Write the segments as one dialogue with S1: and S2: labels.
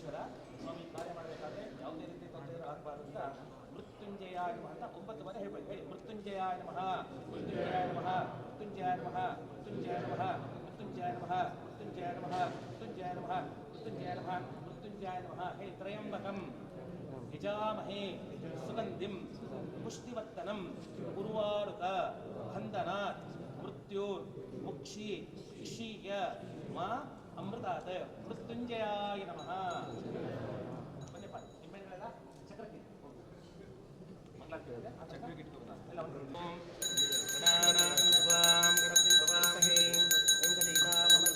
S1: ಈಶ್ವರ ಸ್ವಾಮಿ ಕಾರ್ಯ ಮಾಡಬೇಕಾದ್ರೆ ಯಾವುದೇ ರೀತಿ ತೊಂದರೆ ಆಗಬಾರ್ದು ಅಂತ ಮೃತ್ಯುಂಜಯಾಯ ನಮಃ ಅಂತ 9 ಬಾರಿ ಹೇಳ್ಬೇಕು. ಹೇಳಿ: ಮೃತ್ಯುಂಜಯಾಯ ನಮಃ, ಮೃತ್ಯುಂಜಯಾಯ ನಮಃ, ಮೃತ್ಯುಂಜಯಾಯ ನಮಃ, ಮೃತ್ಯುಂಜಯಾಯ ನಮಃ, ಮೃತ್ಯುಂಜಯಾಯ ನಮಃ, ಮೃತ್ಯುಂಜಯಾಯ ನಮಃ, ಮೃತ್ಯುಂಜಯಾಯ ನಮಃ, ಮೃತ್ಯುಂಜಯಾಯ ನಮಃ, ಮೃತ್ಯುಂಜಯಾಯ ನಮಃ. ಹೇಳಿ: ತ್ರಯಂಬಕಂ ಯಜಾಮಹೇ ಸುಗಂಧಿಂ ಪುಷ್ಟಿವರ್ತನಂ ಉರ್ವಾರುಕ ಬಂಧನಾತ್ ಮೃತ್ಯುರ್ ಮುಕ್ಷಿ ಇಷೀಯ ಮಾ ಅಮೃತಾತ್. ಮೃತ್ಯುಂಜಯಾಯ ನಮಃ. ಬನ್ನಿಪ್ಪ, ನಿಮ್ಮೆಲ್ಲ ಚಕ್ರಕ್ಕೆ ಮಕ್ಕಳಾಗ್ತಿದೆ, ಆ ಚಕ್ರಕ್ಕೆ ಇಟ್ಕೋಬೋದಾ ಎಲ್ಲ ಒಂದು. ಓಂ ಗಣಾನಾಂ ಗಣಪತಿಂ ಭವಾಮಹೇ ವೆಂಕಟೇಶಾಯ ನಮಃ.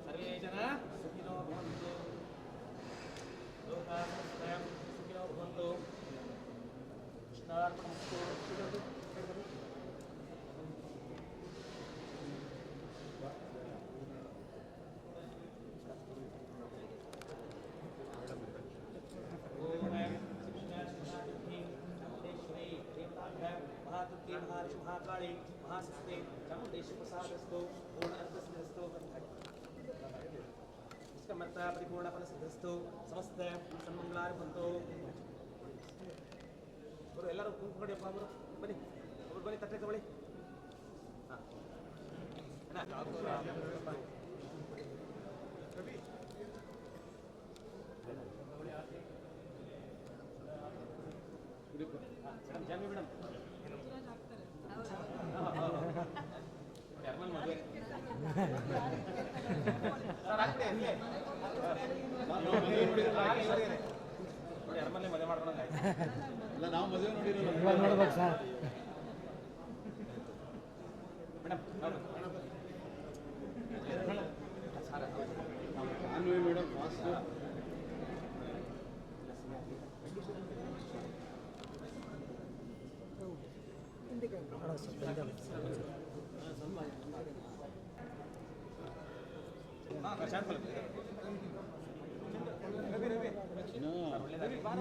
S1: ಸರ್ವೇ ಜನ ಸುಖಿನೋ ಭವಂತು. ಲೋಕಾಃ ಸಮಸ್ತಃ ಸುಖಿನೋ ಭವಂತು. ಕೃಷ್ಣಾರ್ಪಣಮಸ್ತು. महादुर्गे महालक्ष्मी महाकाली महासस्ते चामुंडेश्वरी प्रसादस्तु पूर्ण अर्धसिद्धिस्तु. इसका मर्ता परिपूर्ण फलसिद्धिस्तु. समस्त सन्मंगलानि भवन्तु. ಅವರು ಎಲ್ಲರೂ ಕೂತ್ಕೊಂಡಿಯಪ್ಪ, ಅವರು ಬನ್ನಿ, ಅವರು ಬನ್ನಿ, ತಟ್ಟೆ ತಗೊಳ್ಳಿ. ಜಾನ್ವಿ ಮೇಡಮ್ ಅರ್ಮನ್ ಮದುವೆ ನೋಡಿ, ಅರ್ಮನ್ನೇ ಮದುವೆ ಮಾಡ್ಕೊಂಡಂಗೆ ಇಲ್ಲ. ನಾವು ಮದುವೆ ನೋಡಿರೋದು sir madam. Janhvi madam fast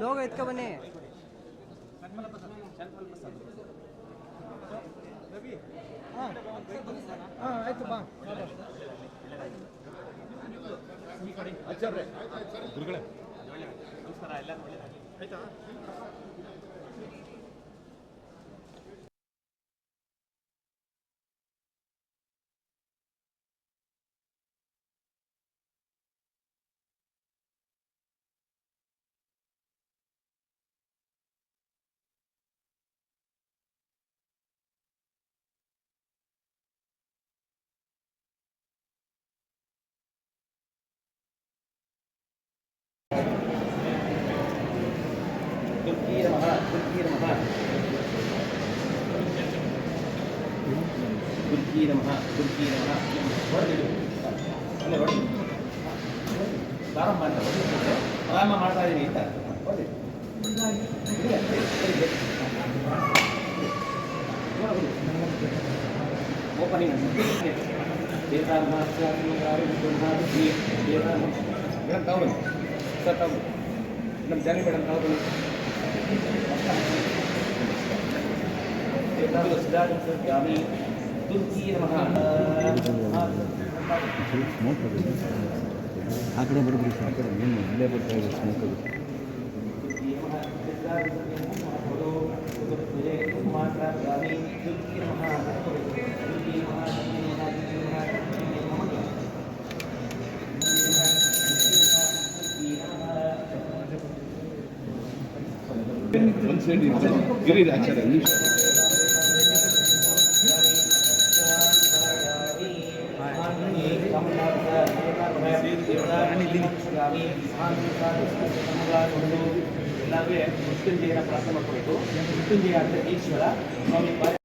S2: लोग इसका बने ಆಯ್ತು ಬಾ
S1: ಆಚಾರ್ಯ ಗುರುಗಳೇ ನಮಸ್ಕಾರ. ಎಲ್ಲರೂ ಒಳ್ಳೆಯದಾಗಿ ಆಯ್ತಾ? ದುರ್ಗಿ ನಮಃ, ದುರ್ಗಿ ನಮಃ, ದುರ್ಗಿ ನಮಃ, ದುರ್ಗಿ ನಮಃ. ಹೊಡೆದಿಡು, ಅಲ್ಲೇ ಹೊಡಿ, ಪ್ರಾರಂಭ ಅಂತ ಪ್ರಾರಂಭ ಮಾಡ್ತಾ ಇದೀನಿ ಅಂತ ಹೊಡಿ. ಓಪನಿಂಗ್ ಮೇಡಮ್ ತಾವು ಸರ್, ತಾವು ಮೇಡಮ್ ಜಾನಿ ಮೇಡಮ್ ತಾವು ಸಿದ್ಧಾರ್ಥಿ ದುರ್ಗಿ ನಮಃ.
S3: ಆ ಕಡೆ ಬಡಬಿಡಿ ಸರ್, ಆ ಕಡೆ ನೀನು ಇಲ್ಲೇ ಬರ್ತಾ ಇದೆ ಸ್ಮೋಕ್ ಅದು.
S4: ಒಂದು ಸೈಡ್ ಗಿರಿ ಆಚಾರ್ಯ
S1: ಎಲ್ಲರೂ ಮೃತ್ಯುಂಜಯನ ಪ್ರಾರ್ಥನೆ ಮಾಡ್ಕೋಬೇಕು. ಮೃತ್ಯುಂಜಯ ಅಂದರೆ ಈಶ್ವರ ಸ್ವಾಮಿ